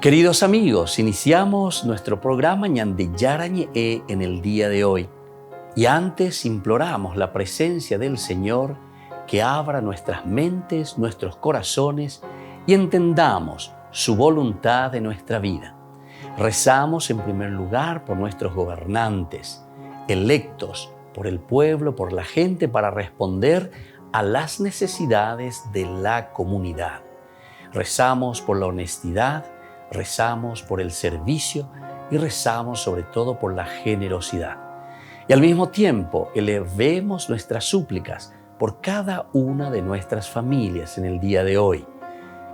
Queridos amigos, iniciamos nuestro programa Ñande Yarañe en el día de hoy. Y antes imploramos la presencia del Señor que abra nuestras mentes, nuestros corazones y entendamos su voluntad de nuestra vida. Rezamos en primer lugar por nuestros gobernantes, electos por el pueblo, por la gente, para responder a las necesidades de la comunidad. Rezamos por la honestidad, rezamos por el servicio y rezamos sobre todo por la generosidad. Y al mismo tiempo elevemos nuestras súplicas por cada una de nuestras familias en el día de hoy.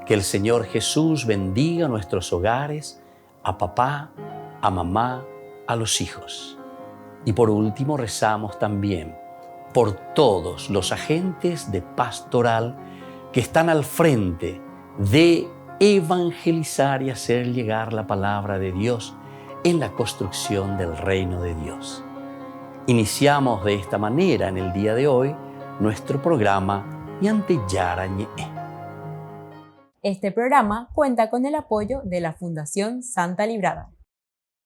Que el Señor Jesús bendiga nuestros hogares, a papá, a mamá, a los hijos. Y por último rezamos también por todos los agentes de pastoral que están al frente de evangelizar y hacer llegar la palabra de Dios en la construcción del reino de Dios. Iniciamos de esta manera en el día de hoy nuestro programa Ñande Yarañe. Este programa cuenta con el apoyo de la Fundación Santa Librada.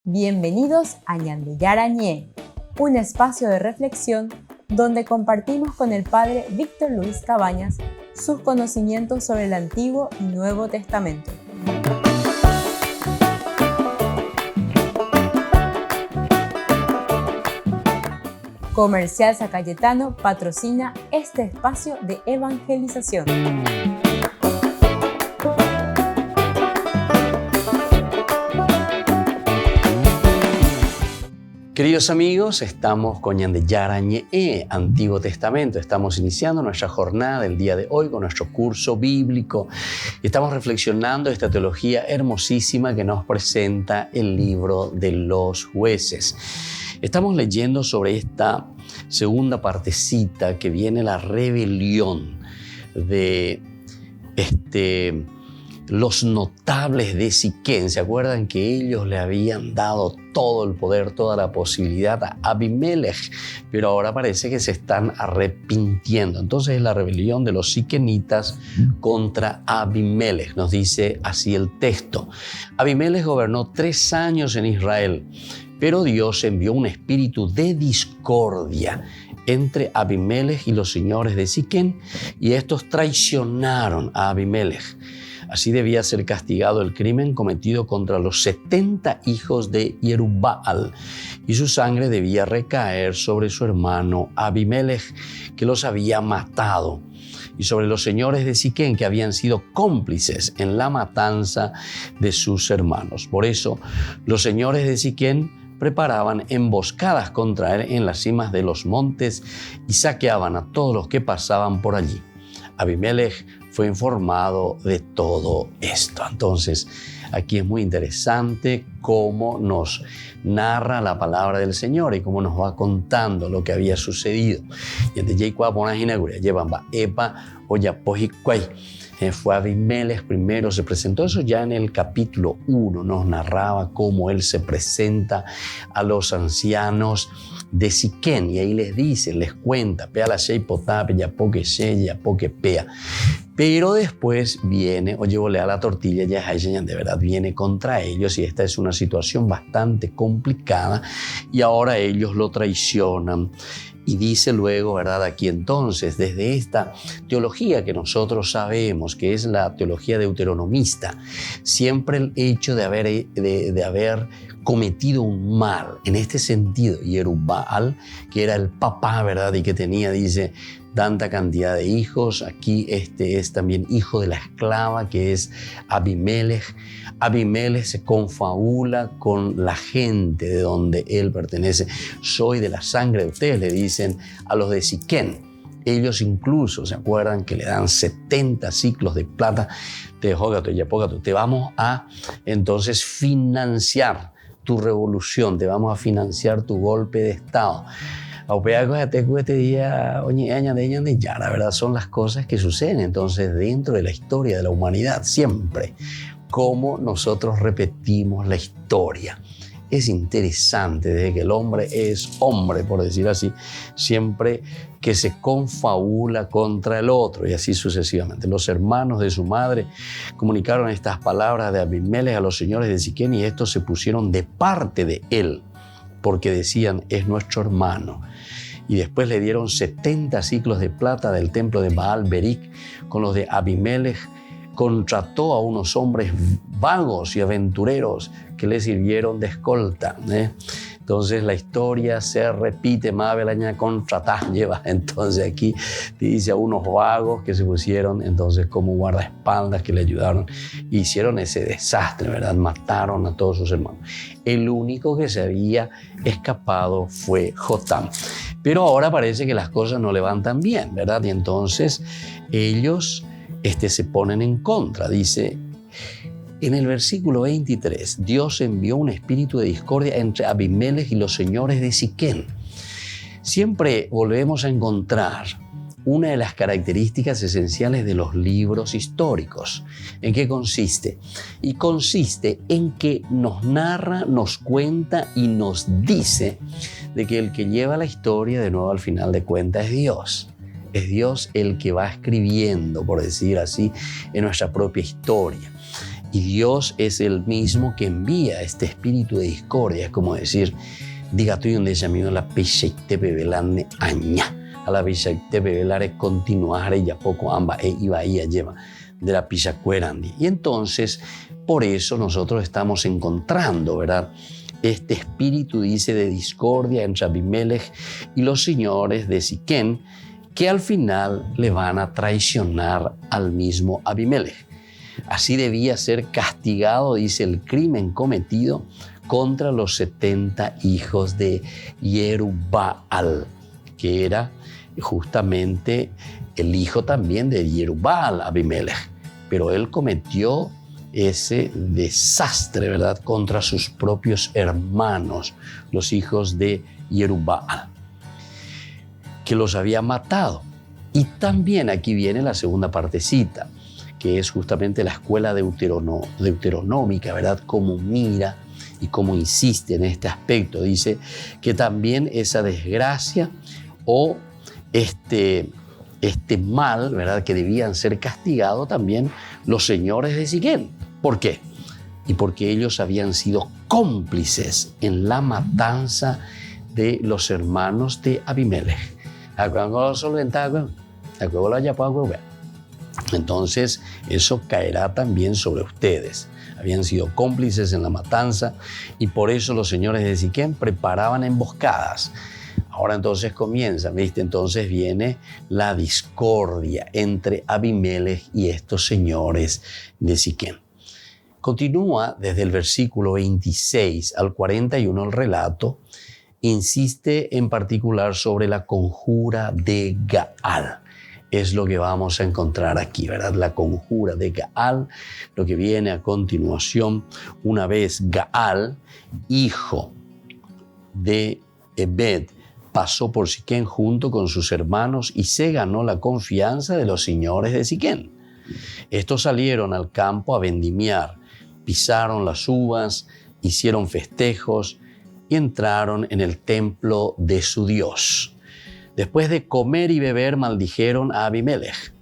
Bienvenidos a Ñande Yarañe, un espacio de reflexión donde compartimos con el Padre Víctor Luis Cabañas sus conocimientos sobre el Antiguo y Nuevo Testamento. Comercial San Cayetano patrocina este espacio de evangelización. Queridos amigos, estamos con Ñande Yarañe, Antiguo Testamento. Estamos iniciando nuestra jornada el día de hoy con nuestro curso bíblico. Estamos reflexionando esta teología hermosísima que nos presenta el libro de los Jueces. Estamos leyendo sobre esta segunda partecita que viene la rebelión de los notables de Siquén. ¿Se acuerdan que ellos le habían dado todo el poder, toda la posibilidad a Abimelech? Pero ahora parece que se están arrepintiendo. Entonces es la rebelión de los siquenitas contra Abimelech. Nos dice así el texto. Abimelech gobernó 3 años en Israel, pero Dios envió un espíritu de discordia entre Abimelech y los señores de Siquén, y estos traicionaron a Abimelech. Así debía ser castigado el crimen cometido contra los 70 hijos de Jerubbaal, y su sangre debía recaer sobre su hermano Abimelech, que los había matado, y sobre los señores de Siquén, que habían sido cómplices en la matanza de sus hermanos. Por eso, los señores de Siquén preparaban emboscadas contra él en las cimas de los montes y saqueaban a todos los que pasaban por allí. Abimelech fue informado de todo esto. Entonces, aquí es muy interesante cómo nos narra la palabra del Señor y cómo nos va contando lo que había sucedido. Fue Abimelech primero, se presentó eso ya en el capítulo 1, nos narraba cómo él se presenta a los ancianos de Siquén y ahí les dice, les cuenta, pea la shei potape, ya poque shei, ya poque pea. Pero después viene, oye, volea la tortilla, ya de verdad viene contra ellos y esta es una situación bastante complicada y ahora ellos lo traicionan. Y dice luego, ¿verdad? Aquí entonces, desde esta teología que nosotros sabemos, que es la teología deuteronomista, siempre el hecho de haber cometido un mal, en este sentido, Jerubbaal, que era el papá, ¿verdad? Y que tenía, dice, tanta cantidad de hijos. Aquí es también hijo de la esclava, que es Abimelech. Abimelech se confabula con la gente de donde él pertenece. Soy de la sangre de ustedes, le dicen a los de Siquén. Ellos incluso se acuerdan que le dan 70 ciclos de plata. Te vamos a entonces financiar tu revolución, te vamos a financiar tu golpe de Estado. La verdad son las cosas que suceden entonces dentro de la historia de la humanidad, siempre. Cómo nosotros repetimos la historia. es interesante desde que el hombre es hombre, por decir así, siempre que se confabula contra el otro y así sucesivamente. Los hermanos de su madre comunicaron estas palabras de Abimelech a los señores de Siquén y estos se pusieron de parte de él porque decían, es nuestro hermano. Y después le dieron 70 ciclos de plata del templo de Baal Beric con los de Abimelech. Contrató a unos hombres vagos y aventureros que le sirvieron de escolta. Entonces la historia se repite, Mabelaña contratá lleva. Entonces aquí dice a unos vagos que se pusieron entonces como guardaespaldas que le ayudaron. Hicieron ese desastre, ¿verdad? Mataron a todos sus hermanos. El único que se había escapado fue Jotam. Pero ahora parece que las cosas no le van tan bien, ¿verdad? Y entonces ellos se ponen en contra. Dice en el versículo 23, Dios envió un espíritu de discordia entre Abimelech y los señores de Siquén. Siempre volvemos a encontrar una de las características esenciales de los libros históricos. ¿En qué consiste? Y consiste en que nos narra, nos cuenta y nos dice de que el que lleva la historia, de nuevo al final de cuentas, es Dios. Es Dios el que va escribiendo, por decir así, en nuestra propia historia. Y Dios es el mismo que envía este espíritu de discordia. Es como decir, diga tú y donde ella mío la pecheite bebelane aña. A la pecheite bebelare continuar y a poco amba iba ahí a lleva de la pichacuerandi. Y entonces, por eso nosotros estamos encontrando, ¿verdad? Este espíritu, dice, de discordia entre Abimelech y los señores de Siquén, que al final le van a traicionar al mismo Abimelech. Así debía ser castigado, dice, el crimen cometido contra los 70 hijos de Jerubbaal, que era justamente el hijo también de Jerubbaal, Abimelech. Pero él cometió ese desastre, ¿verdad?, contra sus propios hermanos, los hijos de Jerubbaal, que los había matado. Y también aquí viene la segunda partecita, que es justamente la escuela deuteronómica, ¿verdad?, cómo mira y cómo insiste en este aspecto. Dice que también esa desgracia o este mal, ¿verdad?, que debían ser castigados también los señores de Siquén. ¿Por qué? Y porque ellos habían sido cómplices en la matanza de los hermanos de Abimelech. Entonces, eso caerá también sobre ustedes. Habían sido cómplices en la matanza y por eso los señores de Siquén preparaban emboscadas. Ahora entonces comienza, ¿viste? Entonces viene la discordia entre Abimelech y estos señores de Siquén. Continúa desde el versículo 26 al 41 el relato. Insiste en particular sobre la conjura de Gaal. Es lo que vamos a encontrar aquí, ¿verdad? La conjura de Gaal, lo que viene a continuación. Una vez Gaal, hijo de Ebed, pasó por Siquén junto con sus hermanos y se ganó la confianza de los señores de Siquén. Estos salieron al campo a vendimiar, pisaron las uvas, hicieron festejos y entraron en el templo de su Dios. Después de comer y beber, maldijeron a Abimelech.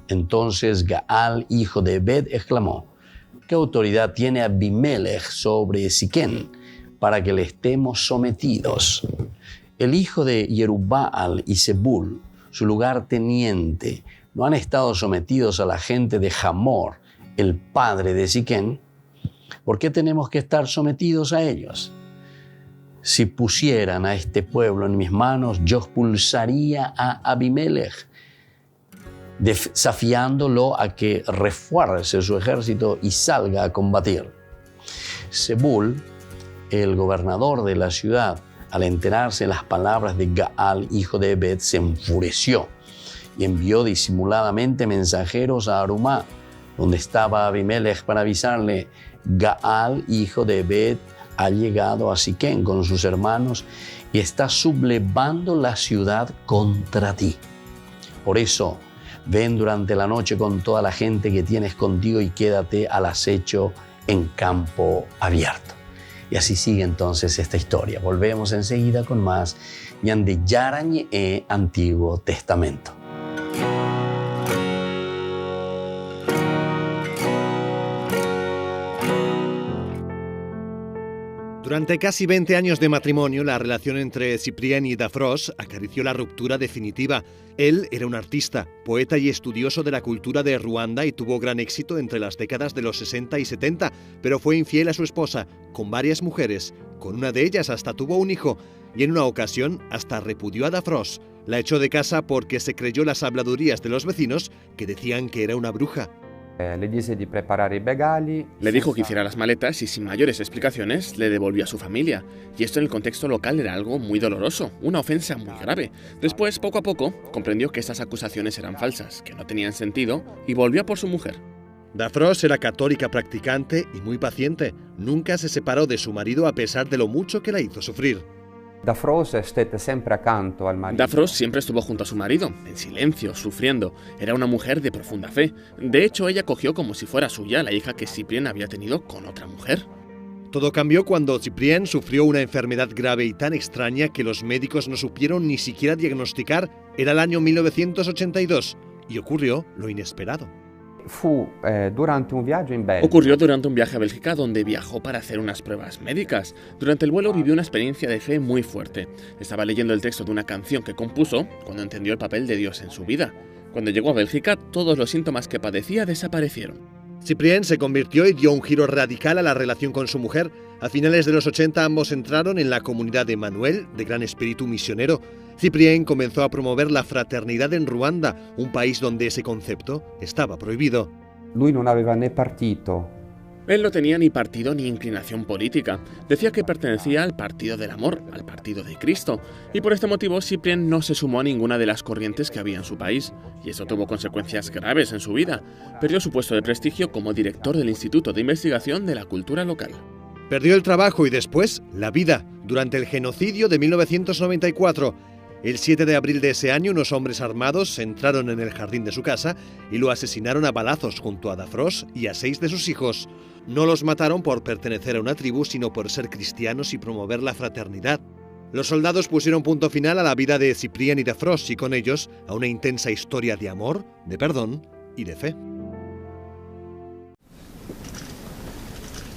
Entonces Gaal, hijo de Ebed, exclamó: ¿qué autoridad tiene Abimelech sobre Siquén para que le estemos sometidos? El hijo de Jerubbaal y Zebul, su lugarteniente, ¿no han estado sometidos a la gente de Hamor, el padre de Siquén? ¿Por qué tenemos que estar sometidos a ellos? Si pusieran a este pueblo en mis manos, yo expulsaría a Abimelech, desafiándolo a que refuerce su ejército y salga a combatir. Zebul, el gobernador de la ciudad, al enterarse de las palabras de Gaal, hijo de Ebed, se enfureció y envió disimuladamente mensajeros a Arumá, donde estaba Abimelech, para avisarle: Gaal, hijo de Ebed, ha llegado a Siquén con sus hermanos y está sublevando la ciudad contra ti. Por eso, ven durante la noche con toda la gente que tienes contigo y quédate al acecho en campo abierto. Y así sigue entonces esta historia. Volvemos enseguida con más Ñande Yarañe e Antiguo Testamento. Durante casi 20 años de matrimonio, la relación entre Cyprien y Dafros acarició la ruptura definitiva. Él era un artista, poeta y estudioso de la cultura de Ruanda y tuvo gran éxito entre las décadas de los 60 y 70, pero fue infiel a su esposa, con varias mujeres. Con una de ellas hasta tuvo un hijo y en una ocasión hasta repudió a Dafros. La echó de casa porque se creyó las habladurías de los vecinos que decían que era una bruja. Le dijo que hiciera las maletas y sin mayores explicaciones le devolvió a su familia. Y esto en el contexto local era algo muy doloroso, una ofensa muy grave. Después, poco a poco, comprendió que estas acusaciones eran falsas, que no tenían sentido, y volvió a por su mujer. Dafros era católica practicante y muy paciente. Nunca se separó de su marido a pesar de lo mucho que la hizo sufrir. Dafros siempre estuvo junto a su marido, en silencio, sufriendo. Era una mujer de profunda fe. De hecho, ella cogió como si fuera suya la hija que Cyprien había tenido con otra mujer. Todo cambió cuando Cyprien sufrió una enfermedad grave y tan extraña que los médicos no supieron ni siquiera diagnosticar. Era el año 1982 y ocurrió lo inesperado. Ocurrió durante un viaje a Bélgica donde viajó para hacer unas pruebas médicas. Durante el vuelo vivió una experiencia de fe muy fuerte. Estaba leyendo el texto de una canción que compuso cuando entendió el papel de Dios en su vida. Cuando llegó a Bélgica, todos los síntomas que padecía desaparecieron. Cyprien se convirtió y dio un giro radical a la relación con su mujer. A finales de los 80 ambos entraron en la comunidad de Manuel, de gran espíritu misionero. Cyprien comenzó a promover la fraternidad en Ruanda, un país donde ese concepto estaba prohibido. Él no tenía ni partido ni inclinación política. Decía que pertenecía al partido del amor, al partido de Cristo. Y por este motivo, Cyprien no se sumó a ninguna de las corrientes que había en su país. Y eso tuvo consecuencias graves en su vida. Perdió su puesto de prestigio como director del Instituto de Investigación de la Cultura Local. Perdió el trabajo y después la vida, durante el genocidio de 1994. El 7 de abril de ese año, unos hombres armados entraron en el jardín de su casa y lo asesinaron a balazos junto a Dafros y a 6 de sus hijos. No los mataron por pertenecer a una tribu, sino por ser cristianos y promover la fraternidad. Los soldados pusieron punto final a la vida de Cyprien y Dafros y con ellos a una intensa historia de amor, de perdón y de fe.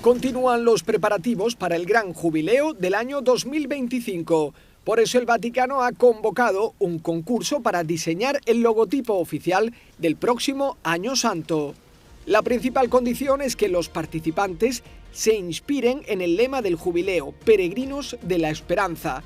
Continúan los preparativos para el gran jubileo del año 2025. Por eso el Vaticano ha convocado un concurso para diseñar el logotipo oficial del próximo Año Santo. La principal condición es que los participantes se inspiren en el lema del jubileo, Peregrinos de la Esperanza.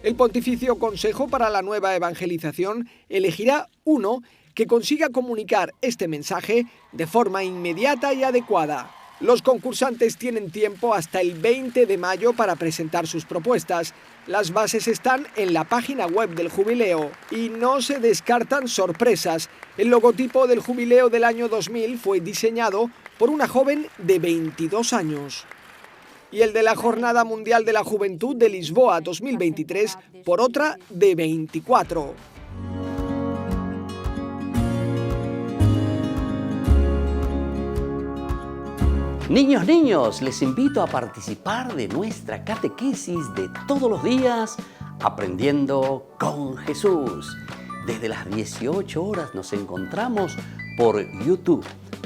El Pontificio Consejo para la Nueva Evangelización elegirá uno que consiga comunicar este mensaje de forma inmediata y adecuada. Los concursantes tienen tiempo hasta el 20 de mayo para presentar sus propuestas. Las bases están en la página web del jubileo y no se descartan sorpresas. El logotipo del jubileo del año 2000 fue diseñado por una joven de 22 años. Y el de la Jornada Mundial de la Juventud de Lisboa 2023 por otra de 24. Niños, les invito a participar de nuestra catequesis de todos los días, Aprendiendo con Jesús. Desde las 18 horas nos encontramos por YouTube.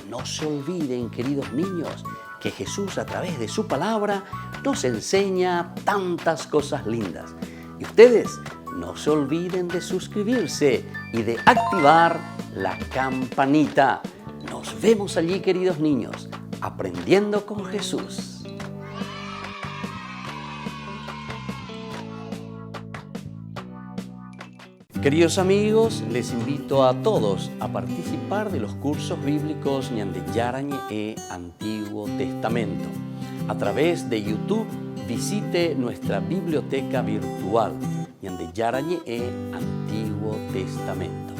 No se olviden, queridos niños, que Jesús a través de su palabra nos enseña tantas cosas lindas. Y ustedes no se olviden de suscribirse y de activar la campanita. Nos vemos allí, queridos niños. Aprendiendo con Jesús. Queridos amigos, les invito a todos a participar de los cursos bíblicos Ñande Yarañe e Antiguo Testamento. A través de YouTube, visite nuestra biblioteca virtual Ñande Yarañe e Antiguo Testamento.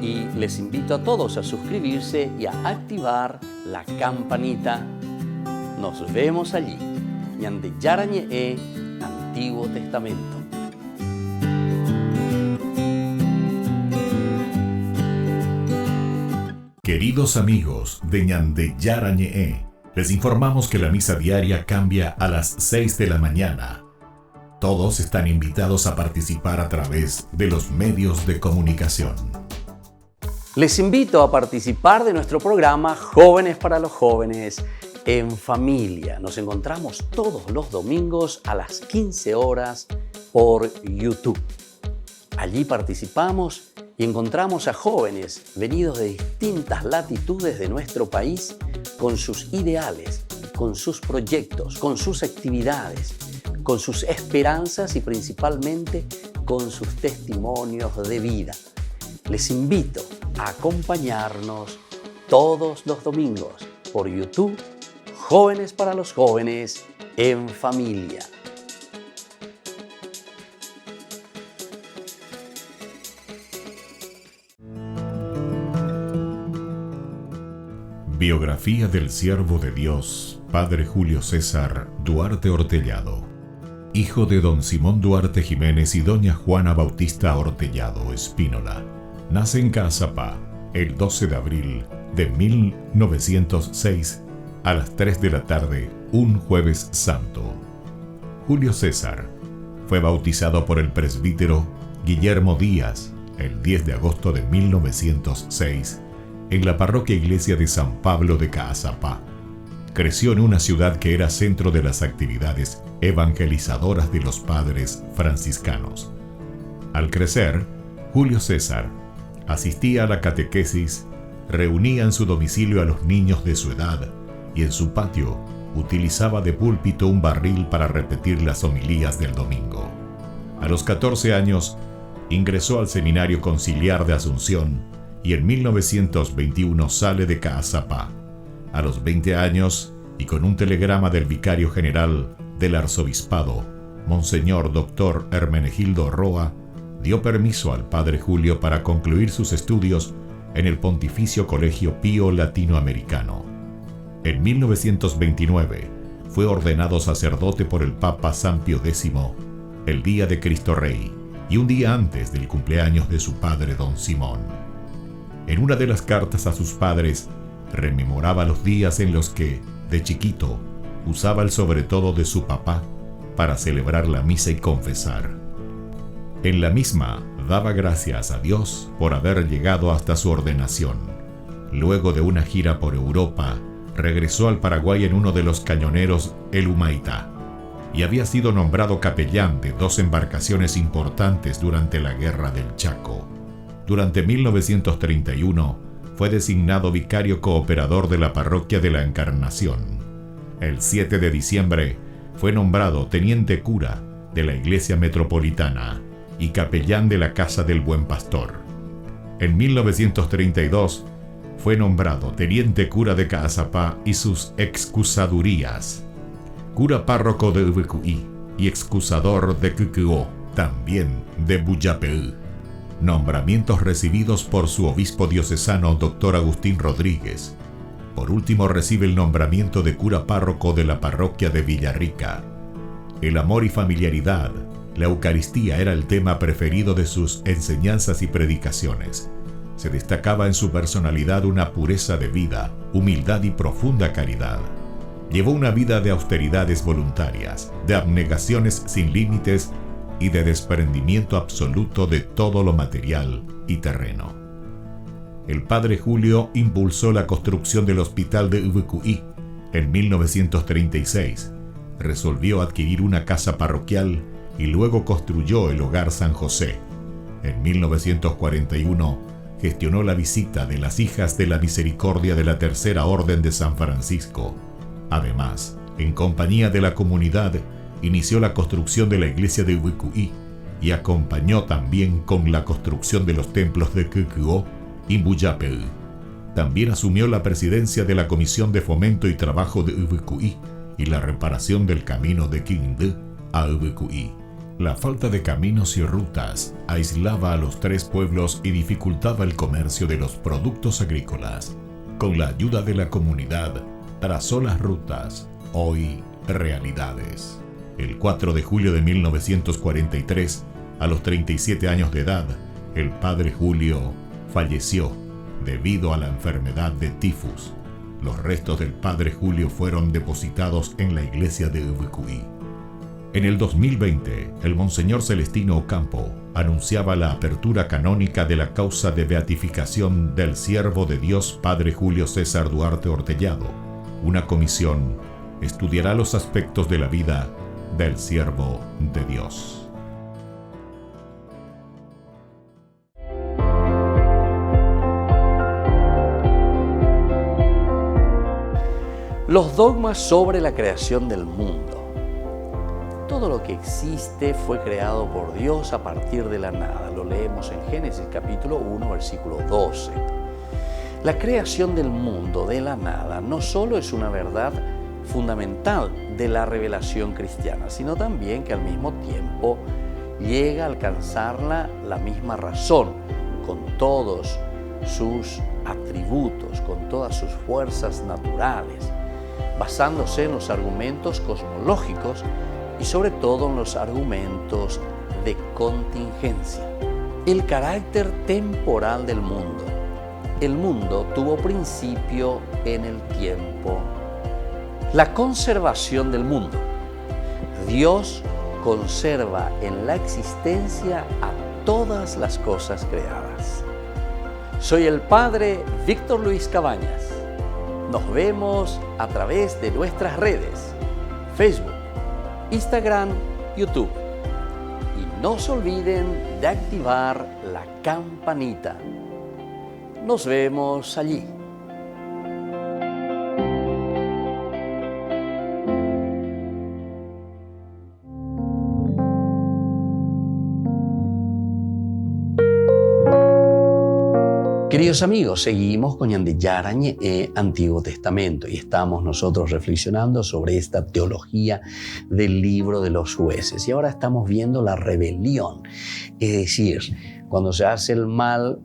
Y les invito a todos a suscribirse y a activar la campanita. Nos vemos allí. Ñande Yarañe e Antiguo Testamento. Queridos amigos de Ñande Yarañe, Les informamos que la misa diaria cambia a las 6 de la mañana. Todos están invitados a participar a través de los medios de comunicación. Les invito a participar de nuestro programa Jóvenes para los Jóvenes en Familia. Nos encontramos todos los domingos a las 15 horas por YouTube. Allí participamos y encontramos a jóvenes venidos de distintas latitudes de nuestro país con sus ideales, con sus proyectos, con sus actividades, con sus esperanzas y principalmente con sus testimonios de vida. Les invito a acompañarnos todos los domingos por YouTube, Jóvenes para los Jóvenes en Familia. Biografía del siervo de Dios, Padre Julio César Duarte Ortellado, hijo de don Simón Duarte Jiménez y doña Juana Bautista Ortellado Espínola. Nace en Caazapá el 12 de abril de 1906 a las 3 de la tarde, un jueves santo. Julio César fue bautizado por el presbítero Guillermo Díaz el 10 de agosto de 1906 en la parroquia iglesia de San Pablo de Caazapá. Creció en una ciudad que era centro de las actividades evangelizadoras de los padres franciscanos. Al crecer, Julio César asistía a la catequesis, reunía en su domicilio a los niños de su edad y en su patio utilizaba de púlpito un barril para repetir las homilías del domingo. A los 14 años ingresó al Seminario Conciliar de Asunción y en 1921 sale de Caazapá. A los 20 años, y con un telegrama del vicario general del arzobispado, Monseñor Dr. Hermenegildo Roa, dio permiso al padre Julio para concluir sus estudios en el Pontificio Colegio Pío Latinoamericano. En 1929 fue ordenado sacerdote por el Papa San Pío X, el día de Cristo Rey, y un día antes del cumpleaños de su padre don Simón. En una de las cartas a sus padres, rememoraba los días en los que, de chiquito, usaba el sobretodo de su papá para celebrar la misa y confesar. En la misma, daba gracias a Dios por haber llegado hasta su ordenación. Luego de una gira por Europa, regresó al Paraguay en uno de los cañoneros El Humaitá y había sido nombrado capellán de 2 embarcaciones importantes durante la Guerra del Chaco. Durante 1931 fue designado vicario cooperador de la parroquia de la Encarnación. El 7 de diciembre fue nombrado teniente cura de la Iglesia Metropolitana y capellán de la Casa del Buen Pastor. En 1932 fue nombrado teniente cura de Caazapá y sus excusadurías, cura párroco de Ubecuí y excusador de Cucuó, también de Buyapeú. Nombramientos recibidos por su obispo diocesano Dr. Agustín Rodríguez. Por último recibe el nombramiento de cura párroco de la parroquia de Villarrica. El amor y familiaridad, la Eucaristía era el tema preferido de sus enseñanzas y predicaciones. Se destacaba en su personalidad una pureza de vida, humildad y profunda caridad. Llevó una vida de austeridades voluntarias, de abnegaciones sin límites y de desprendimiento absoluto de todo lo material y terreno. El padre Julio impulsó la construcción del hospital de Ubecuí en 1936. Resolvió adquirir una casa parroquial y luego construyó el Hogar San José. En 1941 gestionó la visita de las Hijas de la Misericordia de la Tercera Orden de San Francisco. Además, en compañía de la comunidad, inició la construcción de la iglesia de Ubecuí y acompañó también con la construcción de los templos de Cucuó y Buyapeú. También asumió la presidencia de la Comisión de Fomento y Trabajo de Ubecuí y la reparación del camino de Quindú a Ubecuí. La falta de caminos y rutas aislaba a los 3 pueblos y dificultaba el comercio de los productos agrícolas. Con la ayuda de la comunidad, trazó las rutas, hoy realidades. El 4 de julio de 1943, a los 37 años de edad, el padre Julio falleció debido a la enfermedad de tifus. los restos del padre Julio fueron depositados en la iglesia de Ubucuy. En el 2020, el Monseñor Celestino Ocampo anunciaba la apertura canónica de la causa de beatificación del siervo de Dios Padre Julio César Duarte Ortellado. Una comisión estudiará los aspectos de la vida del siervo de Dios. Los dogmas sobre la creación del mundo. Todo lo que existe fue creado por Dios a partir de la nada. Lo leemos en Génesis capítulo 1, versículo 12. La creación del mundo de la nada no solo es una verdad fundamental de la revelación cristiana, sino también que al mismo tiempo llega a alcanzarla la misma razón, con todos sus atributos, con todas sus fuerzas naturales, basándose en los argumentos cosmológicos y sobre todo en los argumentos de contingencia. El carácter temporal del mundo. El mundo tuvo principio en el tiempo. La conservación del mundo. Dios conserva en la existencia a todas las cosas creadas. Soy el Padre Víctor Luis Cabañas. Nos vemos a través de nuestras redes, Facebook, Instagram, YouTube. Y no se olviden de activar la campanita. Nos vemos allí. Queridos amigos, seguimos con Ñande Yarañe Antiguo Testamento y estamos nosotros reflexionando sobre esta teología del libro de los jueces. Y ahora estamos viendo la rebelión, es decir, cuando se hace el mal,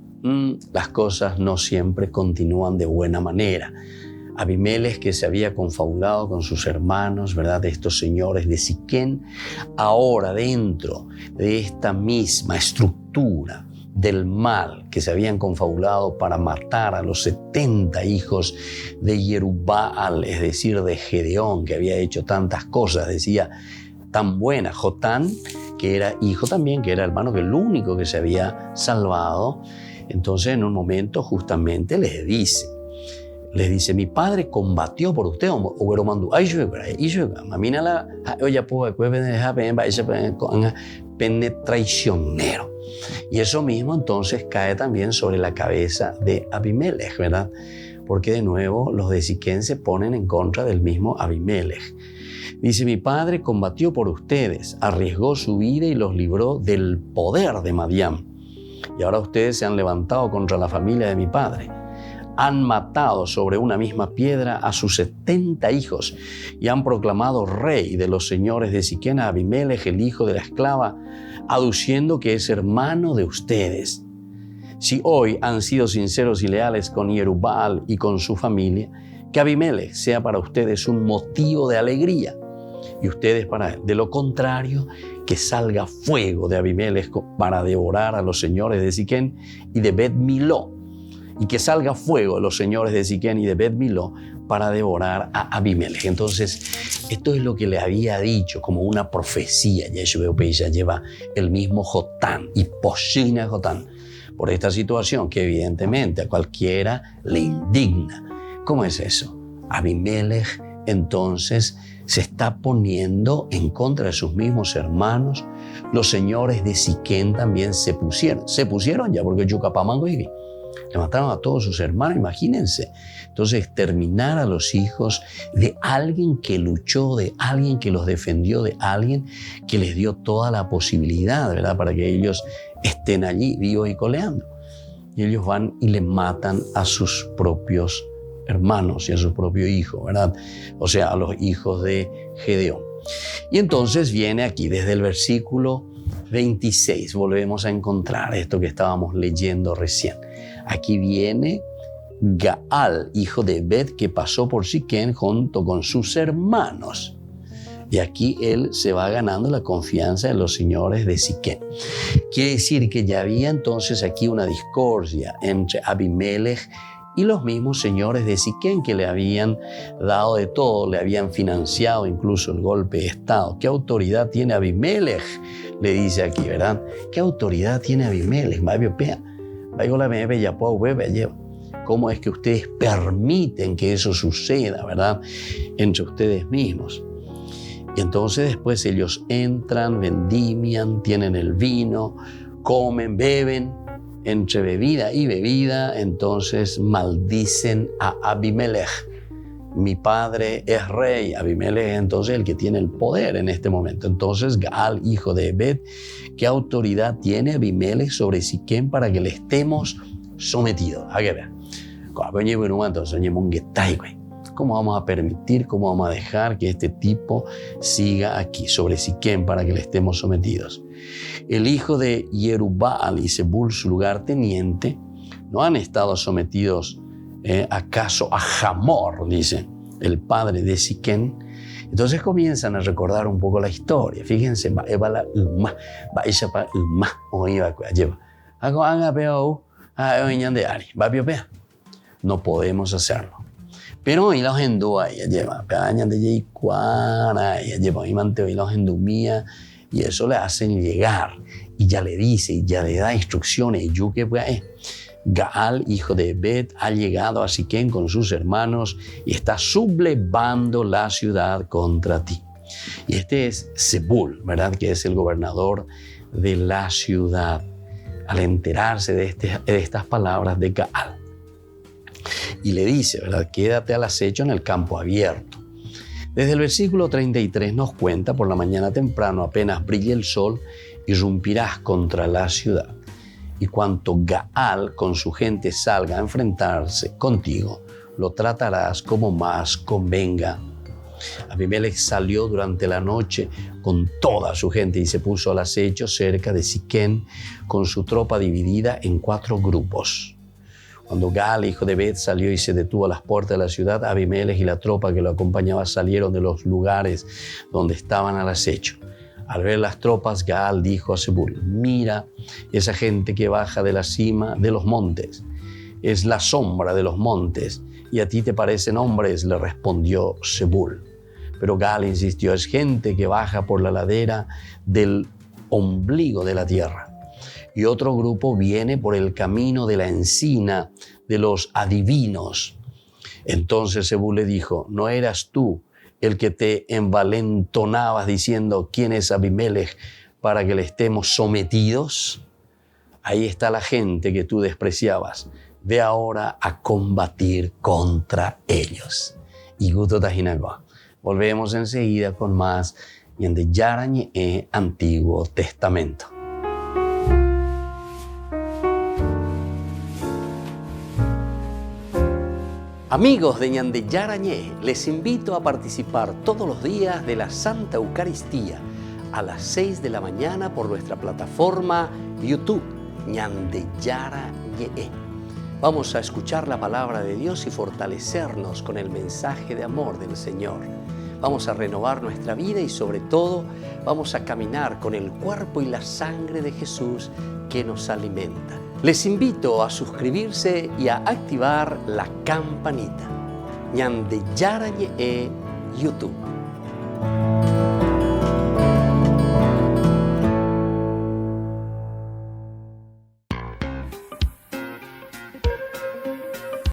las cosas no siempre continúan de buena manera. Abimelech, que se había confabulado con sus hermanos, ¿verdad?, de estos señores de Siquén, ahora dentro de esta misma estructura del mal que se habían confabulado para matar a los 70 hijos de Jerubbaal, es decir, de Gedeón, que había hecho tantas cosas, decía, tan buena. Jotán, que era hijo también, que era hermano, que el único que se había salvado. Entonces, en un momento, justamente les dice, mi padre combatió por usted, traicionero. Y eso mismo entonces cae también sobre la cabeza de Abimelech, ¿verdad? Porque de nuevo los de Siquén se ponen en contra del mismo Abimelech. Dice, mi padre combatió por ustedes, arriesgó su vida y los libró del poder de Madián. Y ahora ustedes se han levantado contra la familia de mi padre. Han matado sobre una misma piedra a sus 70 hijos y han proclamado rey de los señores de Siquén a Abimelech, el hijo de la esclava, aduciendo que es hermano de ustedes. Si hoy han sido sinceros y leales con Jerubbaal y con su familia, que Abimelech sea para ustedes un motivo de alegría y ustedes para él. De lo contrario, que salga fuego de Abimelech para devorar a los señores de Siquén y de Bet Miló, y que salga fuego de los señores de Siquén y de Bet Miló para devorar a Abimelech. Entonces, esto es lo que le había dicho como una profecía. Yeshua ya lleva el mismo Jotán y Poshina Jotán por esta situación que evidentemente a cualquiera le indigna. ¿Cómo es eso? Abimelech entonces se está poniendo en contra de sus mismos hermanos. Los señores de Siquén también se pusieron ya porque Yucapamango y le mataron a todos sus hermanos, imagínense. Entonces, exterminar a los hijos de alguien que luchó, de alguien que los defendió, de alguien que les dio toda la posibilidad, ¿verdad?, para que ellos estén allí vivos y coleando. Y ellos van y le matan a sus propios hermanos y a su propio hijo, ¿verdad? O sea, a los hijos de Gedeón. Y entonces viene aquí, desde el versículo 26, volvemos a encontrar esto que estábamos leyendo recién. Aquí viene Gaal, hijo de Bet, que pasó por Siquén junto con sus hermanos. Y aquí él se va ganando la confianza de los señores de Siquén. Quiere decir que ya había entonces aquí una discordia entre Abimelech y los mismos señores de Siquén que le habían dado de todo, le habían financiado incluso el golpe de Estado. ¿Qué autoridad tiene Abimelech? Le dice aquí, ¿verdad? ¿Qué autoridad tiene Abimelech? ¿Cómo es que ustedes permiten que eso suceda, verdad? Entre ustedes mismos. Y entonces después ellos entran, vendimian, tienen el vino, comen, beben. Entre bebida y bebida, entonces maldicen a Abimelech. Mi padre es rey. Abimelech es entonces el que tiene el poder en este momento. Entonces Gaal, hijo de Ebed, ¿qué autoridad tiene Abimelech sobre Siquén para que le estemos sometidos? ¿A qué ver? ¿Cómo vamos a permitir, cómo vamos a dejar que este tipo siga aquí sobre Siquén para que le estemos sometidos? El hijo de Yerubbaal y Zebul, su lugarteniente, ¿no han estado sometidos acaso a Hamor, dice el padre de Siquén? Entonces comienzan a recordar un poco la historia. Fíjense, no podemos hacerlo. Pero hoy los hindúes llevan y eso le hacen llegar y ya le dice y ya le da instrucciones. Gaal, hijo de Ebed, ha llegado a Siquén con sus hermanos y está sublevando la ciudad contra ti. Y este es Zebul, ¿verdad? Que es el gobernador de la ciudad. Al enterarse de estas palabras de Gaal, y le dice, ¿verdad? Quédate al acecho en el campo abierto. Desde el versículo 33 nos cuenta, por la mañana temprano, apenas brille el sol, irrumpirás contra la ciudad. Y cuanto Gaal con su gente salga a enfrentarse contigo, lo tratarás como más convenga. Abimelech salió durante la noche con toda su gente y se puso al acecho cerca de Siquén con su tropa dividida en 4 grupos. Cuando Gaal, hijo de Ebed, salió y se detuvo a las puertas de la ciudad, Abimelech y la tropa que lo acompañaba salieron de los lugares donde estaban al acecho. Al ver las tropas, Gaal dijo a Zebul, mira esa gente que baja de la cima de los montes. Es la sombra de los montes y a ti te parecen hombres, le respondió Zebul. Pero Gaal insistió, es gente que baja por la ladera del ombligo de la tierra. Y otro grupo viene por el camino de la encina de los adivinos. Entonces Zebul le dijo, ¿no eras tú el que te envalentonabas diciendo quién es Abimelech para que le estemos sometidos? Ahí está la gente que tú despreciabas. Ve ahora a combatir contra ellos. Y gusto tajinago. Volvemos enseguida con más Ñande Yarañe Antiguo Testamento. Amigos de Ñande Yarañé, les invito a participar todos los días de la Santa Eucaristía a las 6 de la mañana por nuestra plataforma YouTube, Ñande Yarañé. Vamos a escuchar la palabra de Dios y fortalecernos con el mensaje de amor del Señor. Vamos a renovar nuestra vida y sobre todo vamos a caminar con el cuerpo y la sangre de Jesús que nos alimenta. Les invito a suscribirse y a activar la campanita. Ñande Yarañe YouTube.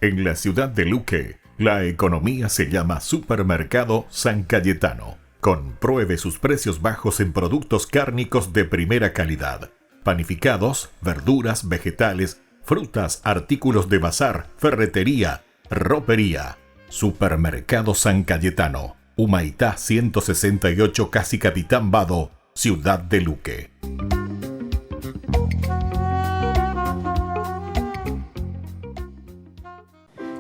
En la ciudad de Luque, la economía se llama Supermercado San Cayetano. Compruebe sus precios bajos en productos cárnicos de primera calidad. Panificados, verduras, vegetales, frutas, artículos de bazar, ferretería, ropería. Supermercado San Cayetano, Humaitá 168, Casi Capitán Vado, ciudad de Luque.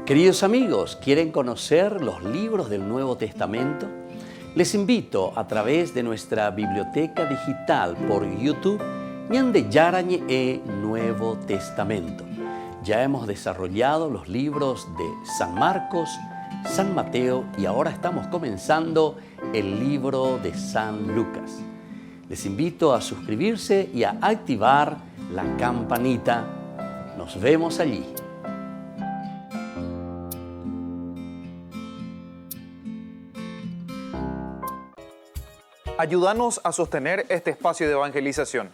Queridos amigos, ¿quieren conocer los libros del Nuevo Testamento? Les invito a través de nuestra biblioteca digital por YouTube, Ñande Yarañe Nuevo Testamento. Ya hemos desarrollado los libros de San Marcos, San Mateo y ahora estamos comenzando el libro de San Lucas. Les invito a suscribirse y a activar la campanita. Nos vemos allí. Ayúdanos a sostener este espacio de evangelización.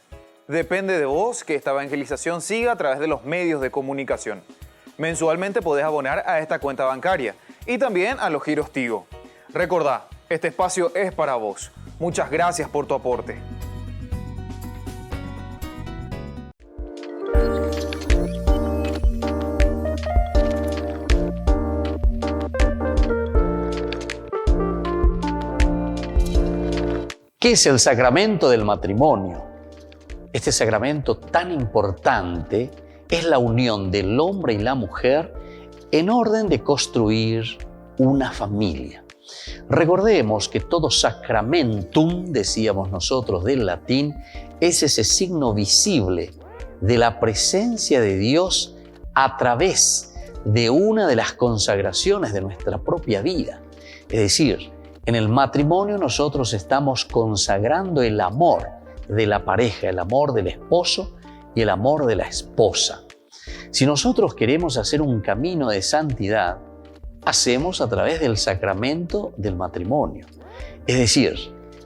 Depende de vos que esta evangelización siga a través de los medios de comunicación. Mensualmente podés abonar a esta cuenta bancaria y también a los giros Tigo. Recordá, este espacio es para vos. Muchas gracias por tu aporte. ¿Qué es el sacramento del matrimonio? Este sacramento tan importante es la unión del hombre y la mujer en orden de construir una familia. Recordemos que todo sacramentum, decíamos nosotros del latín, es ese signo visible de la presencia de Dios a través de una de las consagraciones de nuestra propia vida. Es decir, en el matrimonio nosotros estamos consagrando el amor de la pareja, el amor del esposo y el amor de la esposa. Si nosotros queremos hacer un camino de santidad, hacemos a través del sacramento del matrimonio. Es decir,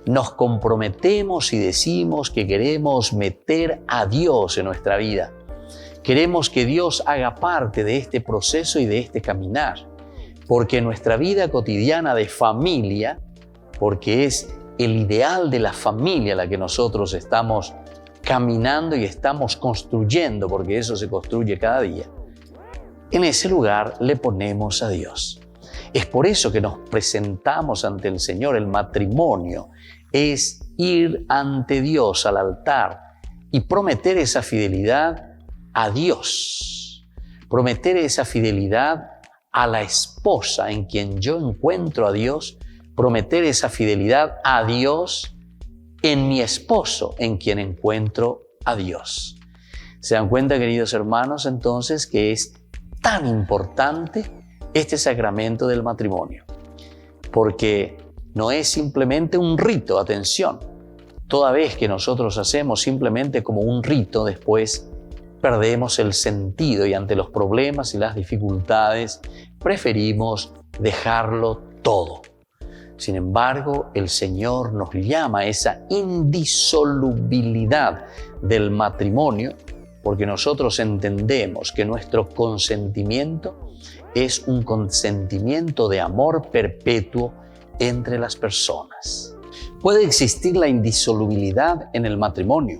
nos comprometemos y decimos que queremos meter a Dios en nuestra vida. Queremos que Dios haga parte de este proceso y de este caminar. Porque nuestra vida cotidiana de familia, porque es el ideal de la familia la que nosotros estamos caminando y estamos construyendo, porque eso se construye cada día, en ese lugar le ponemos a Dios. Es por eso que nos presentamos ante el Señor. El matrimonio es ir ante Dios al altar y prometer esa fidelidad a Dios, prometer esa fidelidad a la esposa en quien yo encuentro a Dios, prometer esa fidelidad a Dios en mi esposo en quien encuentro a Dios. ¿Se dan cuenta, queridos hermanos, entonces, que es tan importante este sacramento del matrimonio? Porque no es simplemente un rito, atención. Toda vez que nosotros hacemos simplemente como un rito, después perdemos el sentido y ante los problemas y las dificultades preferimos dejarlo todo. Sin embargo, el Señor nos llama a esa indisolubilidad del matrimonio porque nosotros entendemos que nuestro consentimiento es un consentimiento de amor perpetuo entre las personas. Puede existir la indisolubilidad en el matrimonio.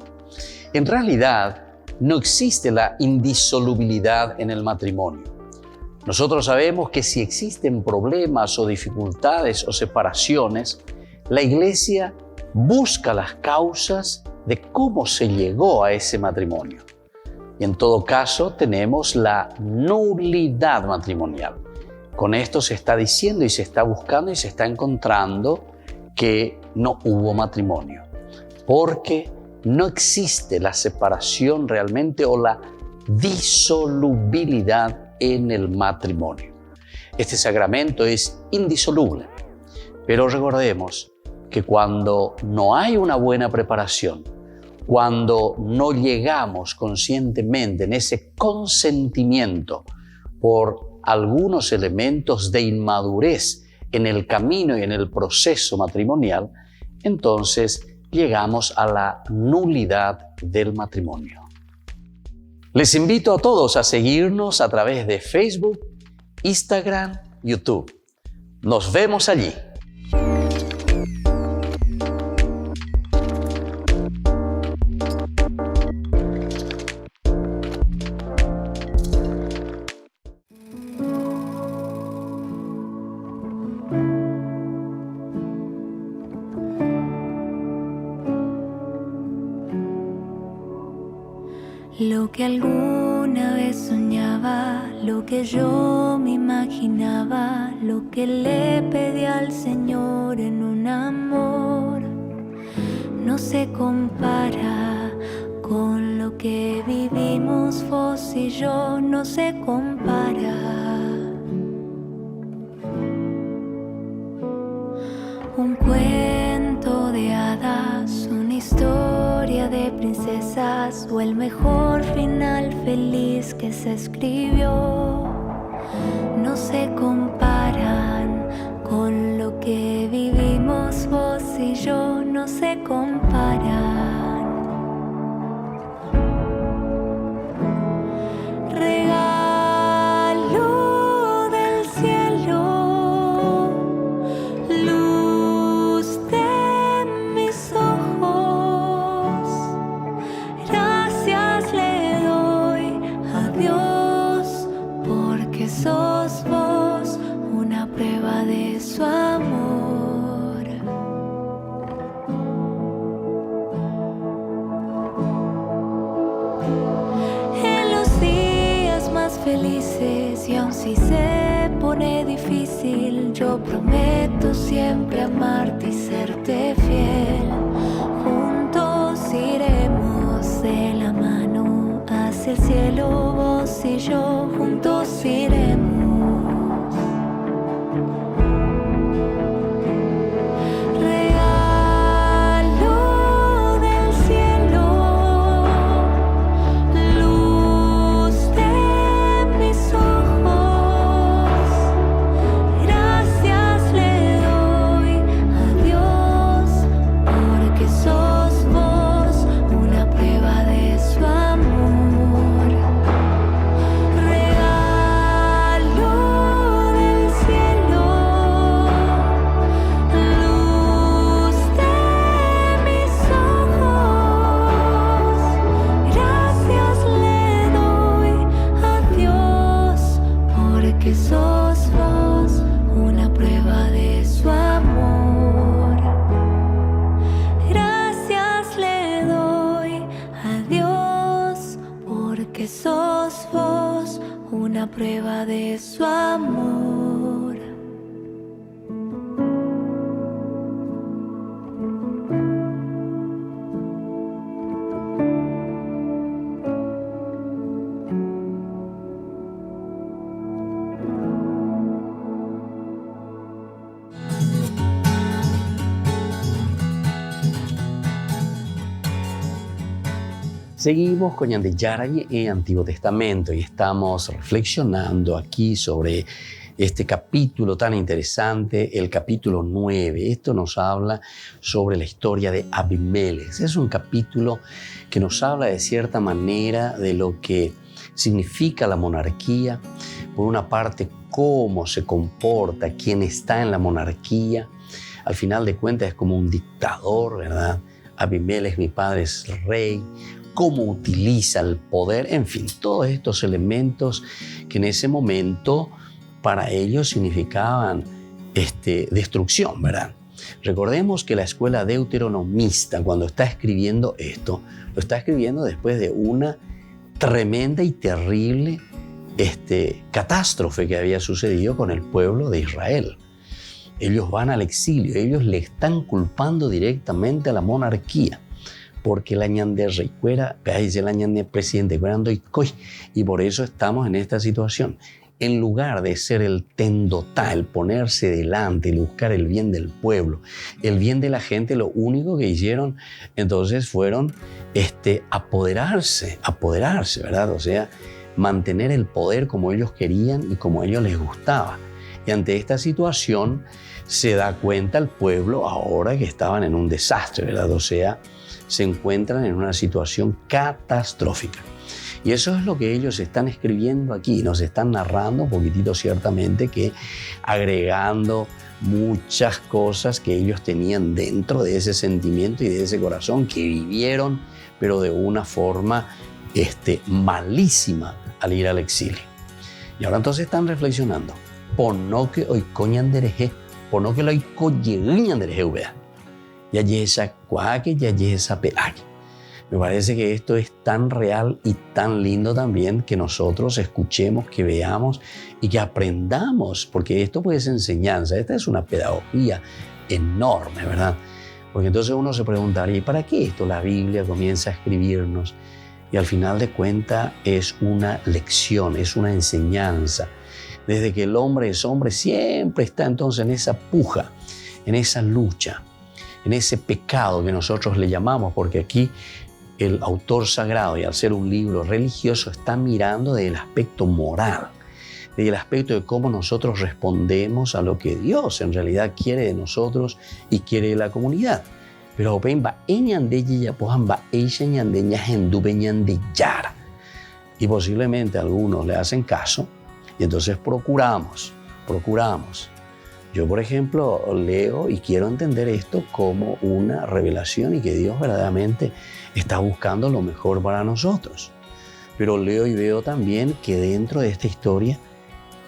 En realidad, no existe la indisolubilidad en el matrimonio. Nosotros sabemos que si existen problemas o dificultades o separaciones, la Iglesia busca las causas de cómo se llegó a ese matrimonio. Y en todo caso tenemos la nulidad matrimonial. Con esto se está diciendo y se está buscando y se está encontrando que no hubo matrimonio, porque no existe la separación realmente o la disolubilidad en el matrimonio. Este sacramento es indisoluble, pero recordemos que cuando no hay una buena preparación, cuando no llegamos conscientemente en ese consentimiento por algunos elementos de inmadurez en el camino y en el proceso matrimonial, entonces llegamos a la nulidad del matrimonio. Les invito a todos a seguirnos a través de Facebook, Instagram, YouTube. Nos vemos allí. Lo que alguna vez soñaba, lo que yo me imaginaba, lo que le pedí al Señor en un amor, no se compara con lo que vivimos vos y yo, no se compara. Un cuento de hadas, una historia de princesas o el mejor final feliz que se escribió, no se comparan con lo que vivimos vos y yo no se comparan. Regalo del cielo, luz de mis ojos, gracias le doy a Dios porque sos vos una prueba de su amor. En los días más felices y aun si se pone difícil, yo prometo siempre amarte y serte fiel. Juntos iremos de la mano hacia el cielo, vos y yo juntos iremos. Regalo del cielo, luz de mis ojos, gracias le doy a Dios porque sos vos una prueba de su amor. Regalo del cielo, luz de mis ojos, gracias le doy a Dios porque sos vos una prueba de su amor. Gracias le doy a Dios porque sos vos una prueba de su amor. Seguimos con Ñande Yarañe en Antiguo Testamento y estamos reflexionando aquí sobre este capítulo tan interesante, el capítulo 9. Esto nos habla sobre la historia de Abimelech. Es un capítulo que nos habla de cierta manera de lo que significa la monarquía. Por una parte, cómo se comporta quien está en la monarquía. Al final de cuentas es como un dictador, ¿verdad? Abimelech, mi padre, es rey. Cómo utiliza el poder, en fin, todos estos elementos que en ese momento para ellos significaban destrucción, ¿verdad? Recordemos que la escuela deuteronomista, cuando está escribiendo esto, lo está escribiendo después de una tremenda y terrible catástrofe que había sucedido con el pueblo de Israel. Ellos van al exilio, ellos le están culpando directamente a la monarquía, porque la ñande recuera, dice la ñande presidente, y por eso estamos en esta situación. En lugar de ser el tendotá, el ponerse delante, el buscar el bien del pueblo, el bien de la gente, lo único que hicieron entonces fueron apoderarse, ¿verdad? O sea, mantener el poder como ellos querían y como a ellos les gustaba. Y ante esta situación se da cuenta el pueblo ahora que estaban en un desastre, ¿verdad? O sea, se encuentran en una situación catastrófica. Y eso es lo que ellos están escribiendo aquí, nos están narrando un poquitito ciertamente, que agregando muchas cosas que ellos tenían dentro de ese sentimiento y de ese corazón que vivieron, pero de una forma malísima al ir al exilio. Y ahora entonces están reflexionando, por no que hoy coñandereje, por no que lo hoy coñandereje, vea. Ya yesa cuaque, ya yesa peaque. Me parece que esto es tan real y tan lindo también que nosotros escuchemos, que veamos y que aprendamos, porque esto puede ser enseñanza, esta es una pedagogía enorme, ¿verdad? Porque entonces uno se preguntaría, ¿y para qué esto la Biblia comienza a escribirnos? Y al final de cuentas es una lección, es una enseñanza. Desde que el hombre es hombre, siempre está entonces en esa puja, en esa lucha, en ese pecado que nosotros le llamamos, porque aquí el autor sagrado, y al ser un libro religioso, está mirando desde el aspecto moral, del aspecto de cómo nosotros respondemos a lo que Dios en realidad quiere de nosotros y quiere de la comunidad. Pero y posiblemente algunos le hacen caso y entonces procuramos. Yo, por ejemplo, leo y quiero entender esto como una revelación y que Dios verdaderamente está buscando lo mejor para nosotros. Pero leo y veo también que dentro de esta historia,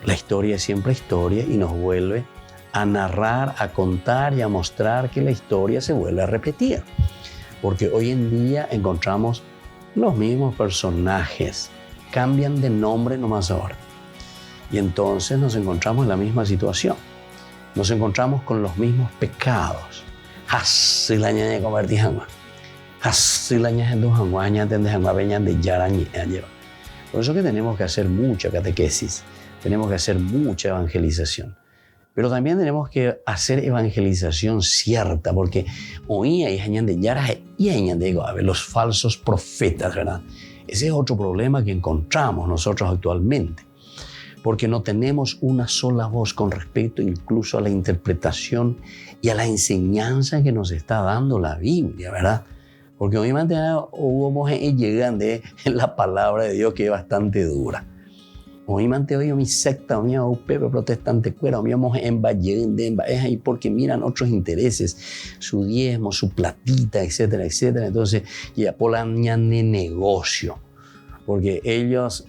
la historia es siempre historia y nos vuelve a narrar, a contar y a mostrar que la historia se vuelve a repetir. Porque hoy en día encontramos los mismos personajes, cambian de nombre nomás ahora. Y entonces nos encontramos en la misma situación. Nos encontramos con los mismos pecados. Por eso que tenemos que hacer mucha catequesis, tenemos que hacer mucha evangelización. Pero también tenemos que hacer evangelización cierta, porque hoy hay los falsos profetas, ¿verdad? Ese es otro problema que encontramos nosotros actualmente, porque no tenemos una sola voz con respecto incluso a la interpretación y a la enseñanza que nos está dando la Biblia, ¿verdad? Porque hoy hubo llegando en la palabra de Dios que es bastante dura. Hoy mi secta, mi pepe protestante cuera, mi en ahí porque miran otros intereses, su diezmo, su platita, etcétera, etcétera. Entonces, ya polan de negocio. Porque ellos,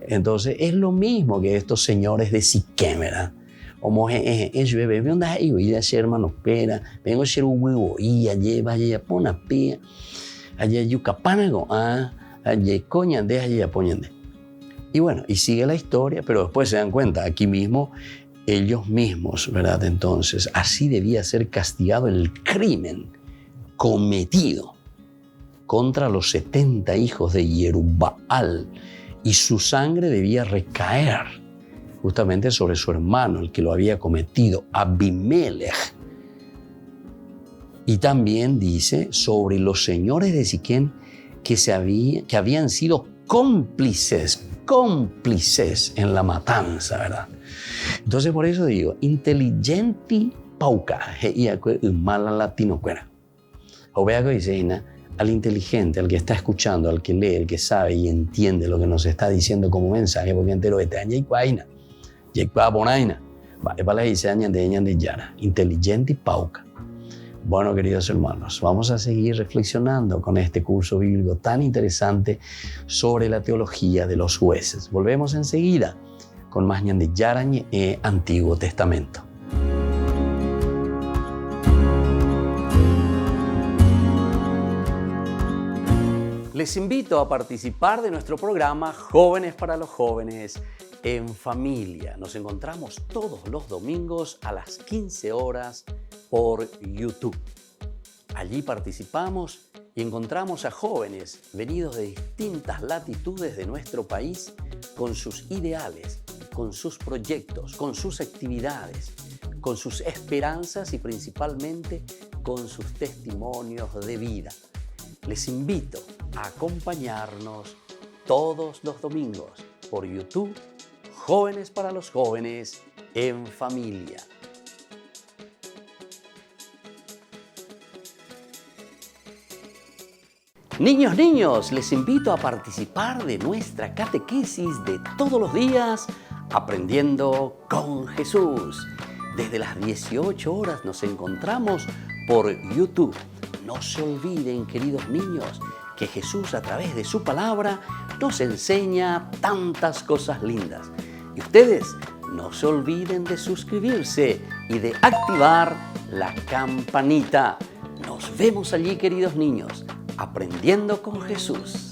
entonces, es lo mismo que estos señores de Siquem, ¿verdad? Como es bebé, ¿dónde has ido? Y a ser hermano, espera, vengo a ser un huevo, y allá, vaya, pona, pea, allá, yucapánago, allá, coña, de allá, poñande. Y bueno, y sigue la historia, pero después se dan cuenta, aquí mismo, ellos mismos, ¿verdad? Entonces, así debía ser castigado el crimen cometido contra los 70 hijos de Jerubbaal, y su sangre debía recaer justamente sobre su hermano, el que lo había cometido, Abimelech. Y también dice sobre los señores de Siquem que habían sido cómplices en la matanza, ¿verdad? Entonces, por eso digo, inteligenti pauca, mala latino cuera. O vea que dice, al inteligente, al que está escuchando, al que lee, al que sabe y entiende lo que nos está diciendo como mensaje, porque entero de año y cuaina, y cuaponaina, para dice año de yara, inteligente y pauca. Bueno, queridos hermanos, vamos a seguir reflexionando con este curso bíblico tan interesante sobre la teología de los jueces. Volvemos enseguida con más Ñan de Yarañe e Antiguo Testamento. Les invito a participar de nuestro programa Jóvenes para los Jóvenes en Familia. Nos encontramos todos los domingos a las 15 horas por YouTube. Allí participamos y encontramos a jóvenes venidos de distintas latitudes de nuestro país con sus ideales, con sus proyectos, con sus actividades, con sus esperanzas y principalmente con sus testimonios de vida. Les invito a acompañarnos todos los domingos por YouTube, Jóvenes para los Jóvenes en Familia. Niños, les invito a participar de nuestra catequesis de todos los días, Aprendiendo con Jesús. Desde las 18 horas nos encontramos por YouTube. No se olviden, queridos niños, que Jesús a través de su palabra nos enseña tantas cosas lindas. Y ustedes no se olviden de suscribirse y de activar la campanita. Nos vemos allí, queridos niños, aprendiendo con Jesús.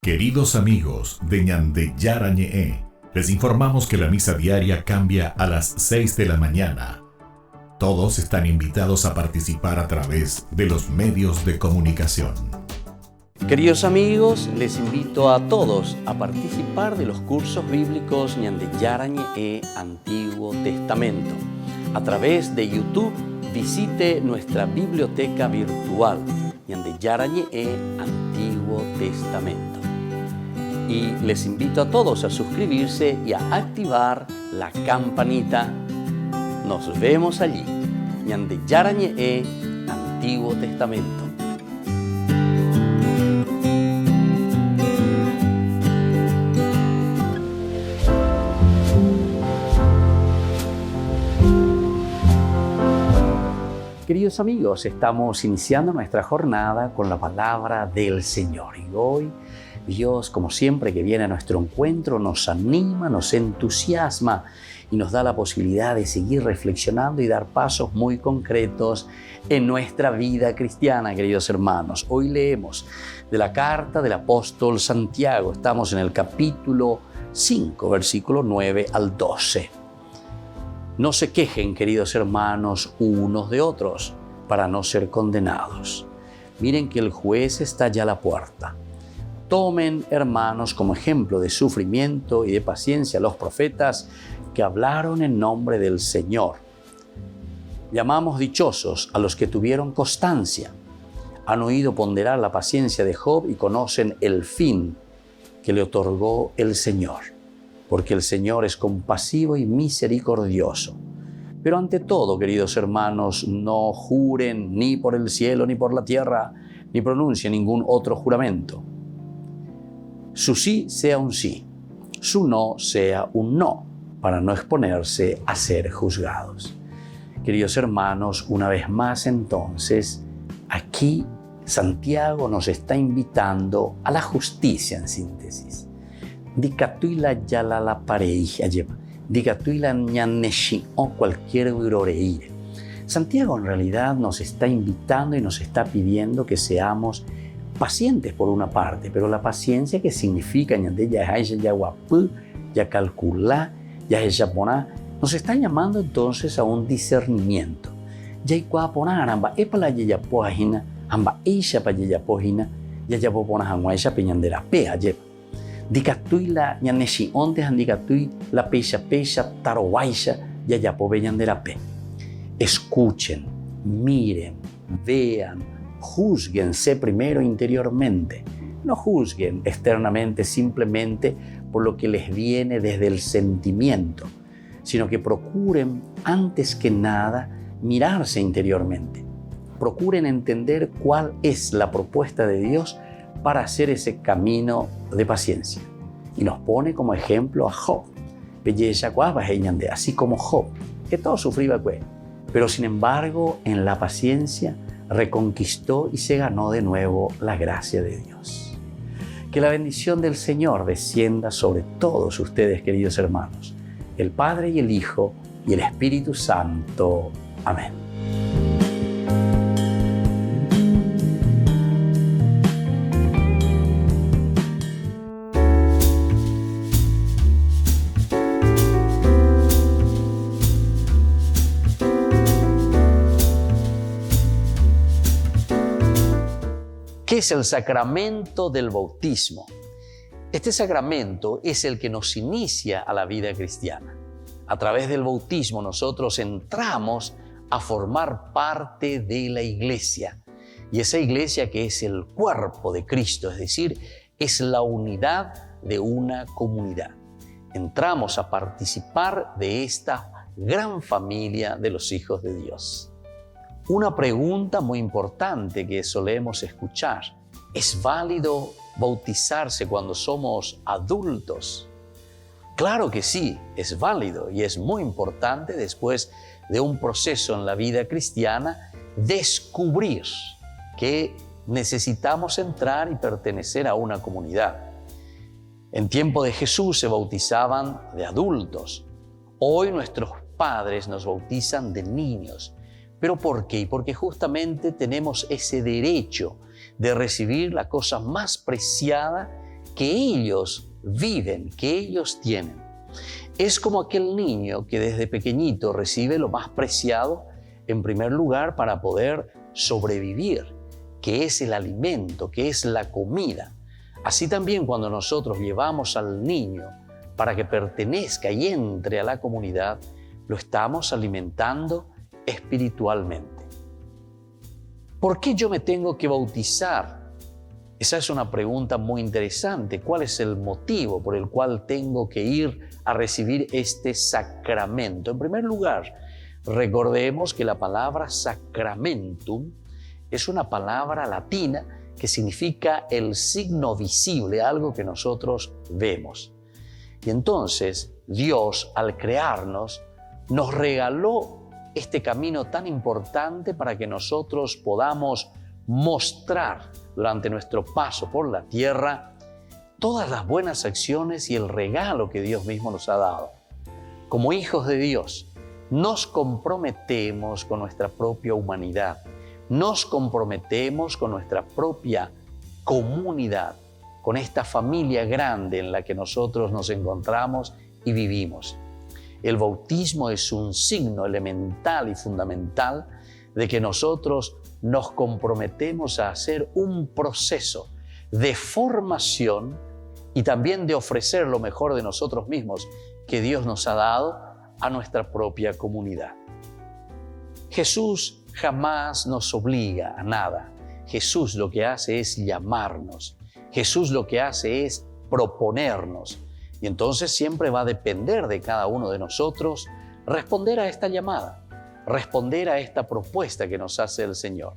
Queridos amigos de Ñan de Yarañe, les informamos que la misa diaria cambia a las 6 de la mañana. Todos están invitados a participar a través de los medios de comunicación. Queridos amigos, les invito a todos a participar de los cursos bíblicos Ñan de Yarañe e Antiguo Testamento. A través de YouTube, visite nuestra biblioteca virtual Ñan de Yarañe e Antiguo Antiguo Testamento. Y les invito a todos a suscribirse y a activar la campanita. Nos vemos allí. Ñande Yarañe Antiguo Testamento. Queridos amigos, estamos iniciando nuestra jornada con la palabra del Señor. Y hoy Dios, como siempre que viene a nuestro encuentro, nos anima, nos entusiasma y nos da la posibilidad de seguir reflexionando y dar pasos muy concretos en nuestra vida cristiana, queridos hermanos. Hoy leemos de la carta del apóstol Santiago. Estamos en el capítulo 5, versículo 9 al 12. No se quejen, queridos hermanos, unos de otros, para no ser condenados. Miren que el juez está ya a la puerta. Tomen, hermanos, como ejemplo de sufrimiento y de paciencia a los profetas que hablaron en nombre del Señor. Llamamos dichosos a los que tuvieron constancia. Han oído ponderar la paciencia de Job y conocen el fin que le otorgó el Señor. Porque el Señor es compasivo y misericordioso. Pero ante todo, queridos hermanos, no juren ni por el cielo ni por la tierra, ni pronuncien ningún otro juramento. Su sí sea un sí, su no sea un no, para no exponerse a ser juzgados. Queridos hermanos, una vez más entonces, aquí Santiago nos está invitando a la justicia en síntesis. Dikatuila yala la pareja lleva, dikatuila ñaneshi o cualquier uroreire. Santiago en realidad nos está invitando y nos está pidiendo que seamos pacientes por una parte, pero la paciencia que significa ñande ya ya guapu, ya calcula, ya japoná, nos está llamando entonces a un discernimiento. Ya ikuaponá amba epala ya pohina, amba eisha pa ya pohina, ya popona hanguaisha peñandera pea lleva. Dikatuila ñaneshi onte handikatui la peisha tarowaisha yayapo beñanderape. Escuchen, miren, vean, júzguense primero interiormente. No juzguen externamente simplemente por lo que les viene desde el sentimiento, sino que procuren antes que nada mirarse interiormente. Procuren entender cuál es la propuesta de Dios para hacer ese camino de paciencia. Y nos pone como ejemplo a Job. Así como Job, que todo sufría, pero sin embargo en la paciencia reconquistó y se ganó de nuevo la gracia de Dios. Que la bendición del Señor descienda sobre todos ustedes, queridos hermanos, el Padre y el Hijo y el Espíritu Santo. Amén. ¿Qué es el sacramento del bautismo? Este sacramento es el que nos inicia a la vida cristiana. A través del bautismo nosotros entramos a formar parte de la iglesia. Y esa iglesia que es el cuerpo de Cristo, es decir, es la unidad de una comunidad. Entramos a participar de esta gran familia de los hijos de Dios. Una pregunta muy importante que solemos escuchar: ¿es válido bautizarse cuando somos adultos? Claro que sí, es válido y es muy importante después de un proceso en la vida cristiana descubrir que necesitamos entrar y pertenecer a una comunidad. En tiempo de Jesús se bautizaban de adultos. Hoy nuestros padres nos bautizan de niños. ¿Pero por qué? Porque justamente tenemos ese derecho de recibir la cosa más preciada que ellos viven, que ellos tienen. Es como aquel niño que desde pequeñito recibe lo más preciado, en primer lugar, para poder sobrevivir, que es el alimento, que es la comida. Así también cuando nosotros llevamos al niño para que pertenezca y entre a la comunidad, lo estamos alimentando espiritualmente. ¿Por qué yo me tengo que bautizar? Esa es una pregunta muy interesante. ¿Cuál es el motivo por el cual tengo que ir a recibir este sacramento? En primer lugar, recordemos que la palabra sacramentum es una palabra latina que significa el signo visible, algo que nosotros vemos. Y entonces Dios, al crearnos, nos regaló este camino tan importante para que nosotros podamos mostrar durante nuestro paso por la tierra todas las buenas acciones y el regalo que Dios mismo nos ha dado. Como hijos de Dios, nos comprometemos con nuestra propia humanidad, nos comprometemos con nuestra propia comunidad, con esta familia grande en la que nosotros nos encontramos y vivimos. El bautismo es un signo elemental y fundamental de que nosotros nos comprometemos a hacer un proceso de formación y también de ofrecer lo mejor de nosotros mismos que Dios nos ha dado a nuestra propia comunidad. Jesús jamás nos obliga a nada. Jesús lo que hace es llamarnos. Jesús lo que hace es proponernos. Y entonces siempre va a depender de cada uno de nosotros responder a esta llamada, responder a esta propuesta que nos hace el Señor.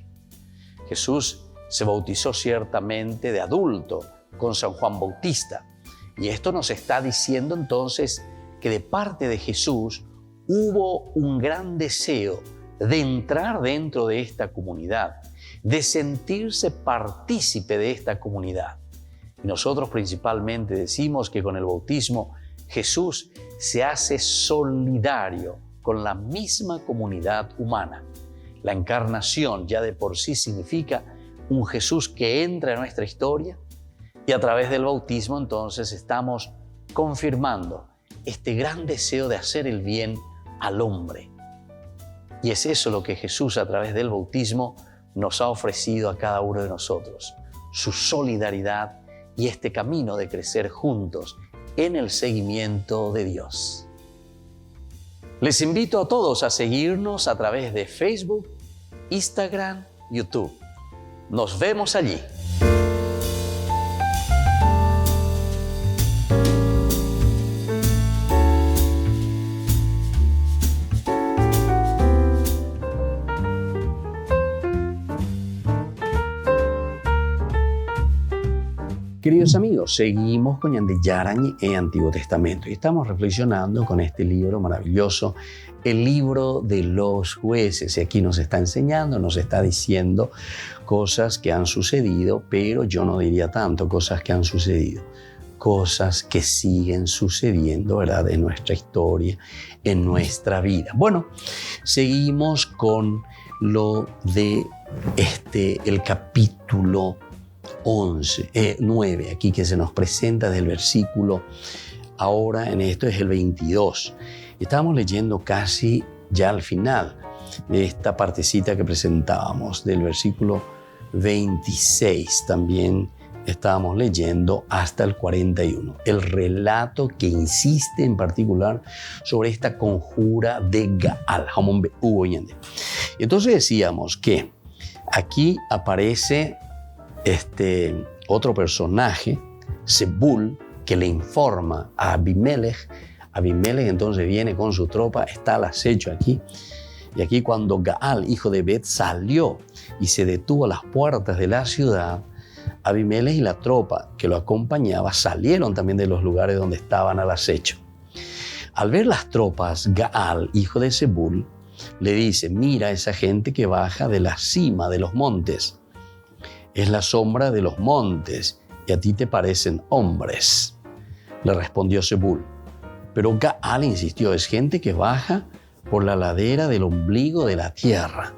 Jesús se bautizó ciertamente de adulto con San Juan Bautista. Y esto nos está diciendo entonces que de parte de Jesús hubo un gran deseo de entrar dentro de esta comunidad, de sentirse partícipe de esta comunidad. Y nosotros principalmente decimos que con el bautismo Jesús se hace solidario con la misma comunidad humana. La encarnación ya de por sí significa un Jesús que entra en nuestra historia y a través del bautismo entonces estamos confirmando este gran deseo de hacer el bien al hombre. Y es eso lo que Jesús a través del bautismo nos ha ofrecido a cada uno de nosotros, su solidaridad y este camino de crecer juntos en el seguimiento de Dios. Les invito a todos a seguirnos a través de Facebook, Instagram, YouTube. Nos vemos allí. Queridos amigos, seguimos con Ñande Yarañe en Antiguo Testamento y estamos reflexionando con este libro maravilloso, el libro de los jueces. Y aquí nos está enseñando, nos está diciendo cosas que han sucedido, pero yo no diría tanto cosas que han sucedido, cosas que siguen sucediendo, ¿verdad?, en nuestra historia, en nuestra vida. Bueno, seguimos con lo de el capítulo 9, aquí que se nos presenta del versículo, ahora en esto es el 22. Estamos leyendo casi ya al final de esta partecita que presentábamos, del versículo 26, también estábamos leyendo hasta el 41, el relato que insiste en particular sobre esta conjura de Gaal. Entonces decíamos que aquí aparece otro personaje, Zebul, que le informa a Abimelech. Abimelech entonces viene con su tropa, está al acecho aquí. Y aquí cuando Gaal, hijo de Bet, salió y se detuvo a las puertas de la ciudad, Abimelech y la tropa que lo acompañaba salieron también de los lugares donde estaban al acecho. Al ver las tropas, Gaal, hijo de Zebul, le dice: mira esa gente que baja de la cima de los montes. Es la sombra de los montes y a ti te parecen hombres. Le respondió Zebul. Pero Gaal insistió: es gente que baja por la ladera del ombligo de la tierra.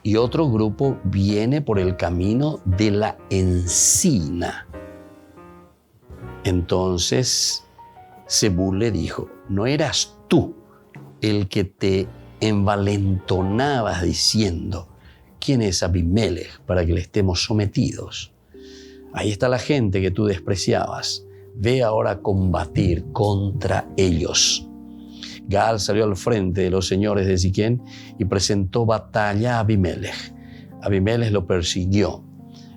Y otro grupo viene por el camino de la encina. Entonces Zebul le dijo: ¿no eras tú el que te envalentonabas diciendo: ¿quién es Abimelech para que le estemos sometidos? Ahí está la gente que tú despreciabas. Ve ahora a combatir contra ellos. Gaal salió al frente de los señores de Siquén y presentó batalla a Abimelech. Abimelech lo persiguió.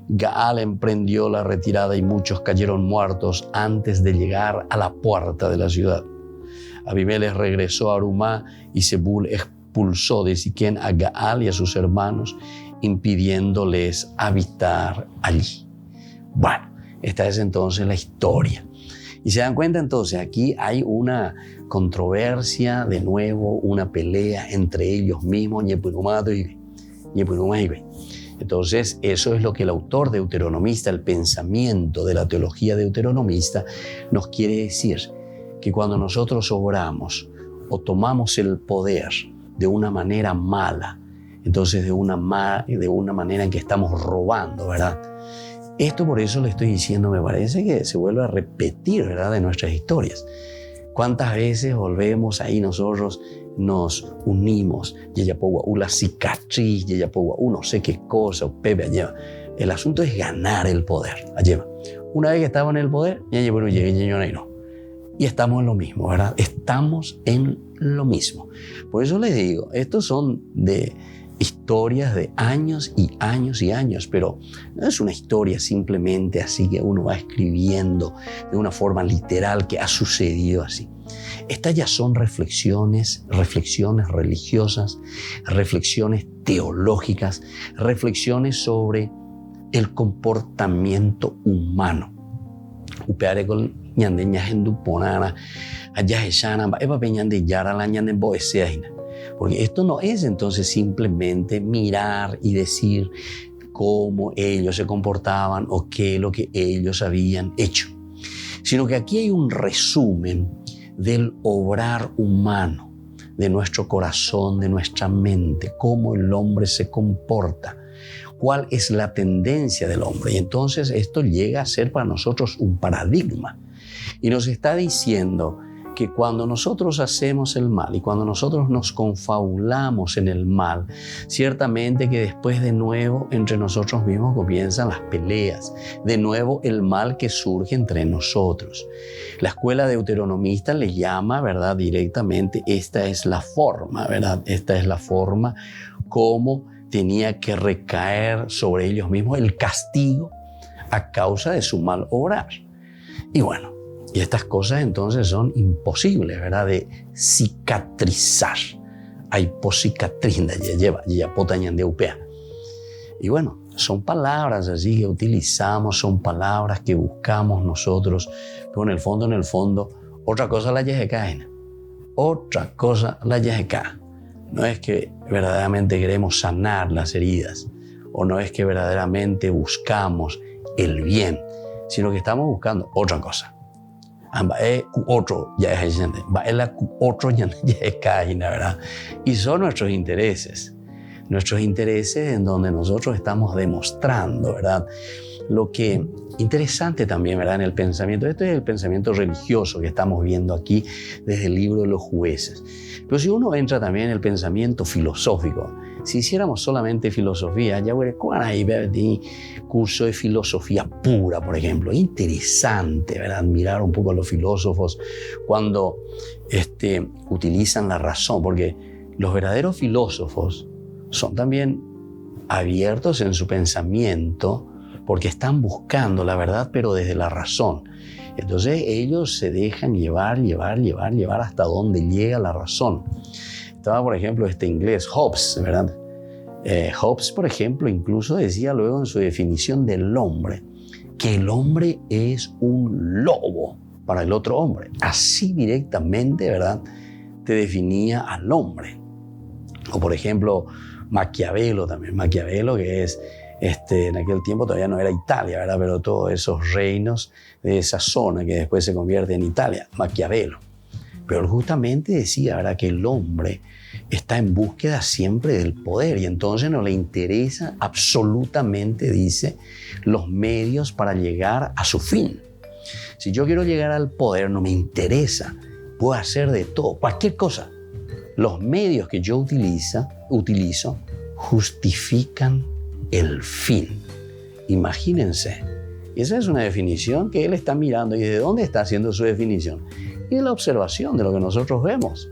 Gaal emprendió la retirada y muchos cayeron muertos antes de llegar a la puerta de la ciudad. Abimelech regresó a Arumá y Zebul expulsó de Siquén a Gaal y a sus hermanos, impidiéndoles habitar allí. Bueno, esta es entonces la historia. Y se dan cuenta entonces, aquí hay una controversia, de nuevo, una pelea entre ellos mismos, Entonces, eso es lo que el autor deuteronomista, el pensamiento de la teología deuteronomista, nos quiere decir, que cuando nosotros obramos o tomamos el poder de una manera mala, entonces de una manera en que estamos robando, ¿verdad? Esto por eso le estoy diciendo, me parece que se vuelve a repetir, ¿verdad?, de nuestras historias. ¿Cuántas veces volvemos ahí nosotros, nos unimos, la cicatriz, no sé qué cosa, Pepe, el asunto es ganar el poder. Una vez que estamos en el poder, y estamos en lo mismo, ¿verdad? Estamos en lo mismo. Por eso les digo, estos son de historias de años y años y años, pero no es una historia simplemente así que uno va escribiendo de una forma literal que ha sucedido así. Estas ya son reflexiones religiosas, reflexiones teológicas, reflexiones sobre el comportamiento humano. Porque esto no es entonces simplemente mirar y decir cómo ellos se comportaban o qué es lo que ellos habían hecho, sino que aquí hay un resumen del obrar humano, de nuestro corazón, de nuestra mente, cómo el hombre se comporta, cuál es la tendencia del hombre. Y entonces esto llega a ser para nosotros un paradigma. Y nos está diciendo que cuando nosotros hacemos el mal y cuando nosotros nos confabulamos en el mal, ciertamente que después de nuevo entre nosotros mismos comienzan las peleas, de nuevo el mal que surge entre nosotros. La escuela deuteronomista le llama, ¿verdad?, directamente, esta es la forma, ¿verdad? Esta es la forma como tenía que recaer sobre ellos mismos el castigo a causa de su mal obrar. Y bueno, y estas cosas entonces son imposibles, ¿verdad?, de cicatrizar. Hay posicatriz, y bueno, son palabras así que utilizamos, son palabras que buscamos nosotros, pero en el fondo, otra cosa la yejecaen. Otra cosa la yejeca. No es que verdaderamente queremos sanar las heridas, o no es que verdaderamente buscamos el bien, sino que estamos buscando otra cosa. Otro ya es ¿verdad? Y son nuestros intereses en donde nosotros estamos demostrando, ¿verdad? Lo que interesante también, ¿verdad?, en el pensamiento, este es el pensamiento religioso que estamos viendo aquí desde el libro de los Jueces. Pero si uno entra también en el pensamiento filosófico, si hiciéramos solamente filosofía, ya hay curso de filosofía pura, por ejemplo. Interesante, ¿verdad?, admirar un poco a los filósofos cuando utilizan la razón, porque los verdaderos filósofos son también abiertos en su pensamiento porque están buscando la verdad, pero desde la razón. Entonces ellos se dejan llevar hasta donde llega la razón. Estaba, por ejemplo, este inglés Hobbes, ¿verdad? Hobbes, por ejemplo, incluso decía luego en su definición del hombre que el hombre es un lobo para el otro hombre. Así directamente, ¿verdad?, te definía al hombre. O, por ejemplo, Maquiavelo también. Maquiavelo, que es en aquel tiempo todavía no era Italia, ¿verdad?, pero todos esos reinos de esa zona que después se convierte en Italia, Maquiavelo. Pero él justamente decía, ¿verdad?, que el hombre está en búsqueda siempre del poder y entonces no le interesa absolutamente, dice, los medios para llegar a su fin. Si yo quiero llegar al poder, no me interesa, puedo hacer de todo, cualquier cosa. Los medios que yo utilizo justifican el fin. Imagínense. Y esa es una definición que él está mirando. ¿Y de dónde está haciendo su definición? Y de la observación de lo que nosotros vemos.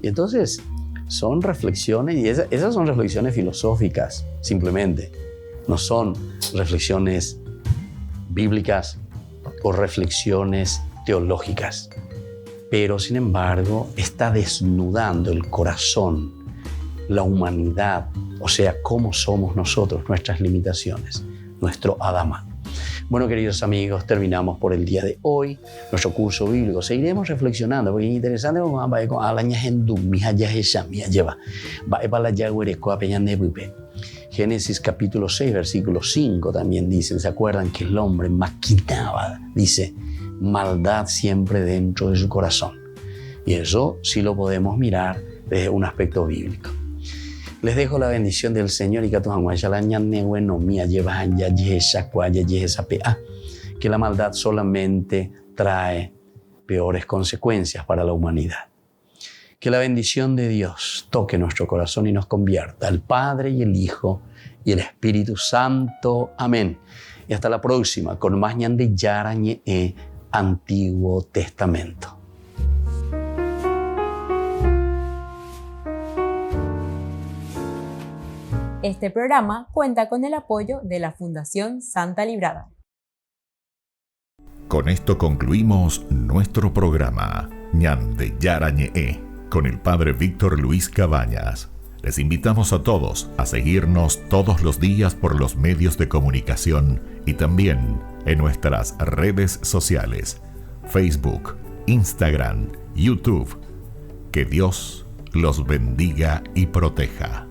Y entonces son reflexiones, y esas son reflexiones filosóficas, simplemente. no son reflexiones bíblicas o reflexiones teológicas, pero sin embargo está desnudando el corazón, la humanidad, o sea, cómo somos nosotros, nuestras limitaciones, nuestro Adama. Bueno, queridos amigos, terminamos por el día de hoy nuestro curso bíblico. Seguiremos reflexionando, porque es interesante cómo va con alaña hendú, mija ya esa, mija lleva, va para la yaguereco a peña nebupe. Génesis capítulo 6, versículo 5 también dice, ¿se acuerdan que el hombre maquinaba, dice, maldad siempre dentro de su corazón? Y eso sí lo podemos mirar desde un aspecto bíblico. Les dejo la bendición del Señor y que la maldad solamente trae peores consecuencias para la humanidad. Que la bendición de Dios toque nuestro corazón y nos convierta al Padre y el Hijo y el Espíritu Santo. Amén. Y hasta la próxima con más Ñande Yarañe Antiguo Testamento. Este programa cuenta con el apoyo de la Fundación Santa Librada. Con esto concluimos nuestro programa Ñande Yarañe con el Padre Víctor Luis Cabañas. Les invitamos a todos a seguirnos todos los días por los medios de comunicación y también en nuestras redes sociales, Facebook, Instagram, YouTube. Que Dios los bendiga y proteja.